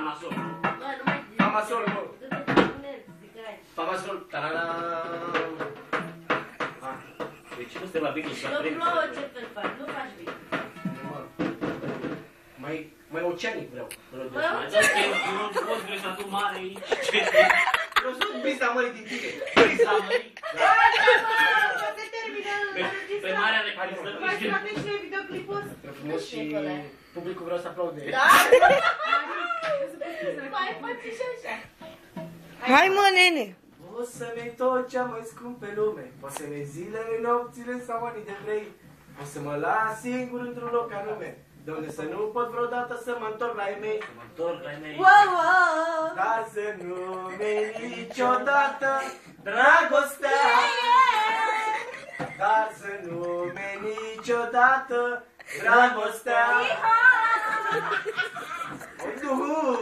Famasol. Famasol, mă. Famasol, tararam. Deci nu suntem la bine și la trei. Nu plouă ce fel faci, nu faci bine. Mai oceanic vreau. Nu poți greșatul mare aici. Eu sunt Brisa Mării din tine. Brisa Mării? Se termină. Pe marea recuriză. Mai scoate și noi videoclipul ăsta. Frumos și publicul vreau să aplaude. Da? Mai faci și așa. Hai mă, nene! O să ne tot cea mai scump pe lume. O să ne zilele, nopțile sau anii de vrei. O să mă las singur într-un loc anume, de unde să nu pot vreodată să mă întorc la ei mei. Să mă întorc la ei mei. Ca să nu meri niciodată dragostea. Ca să nu meri niciodată dragostea. Duhul!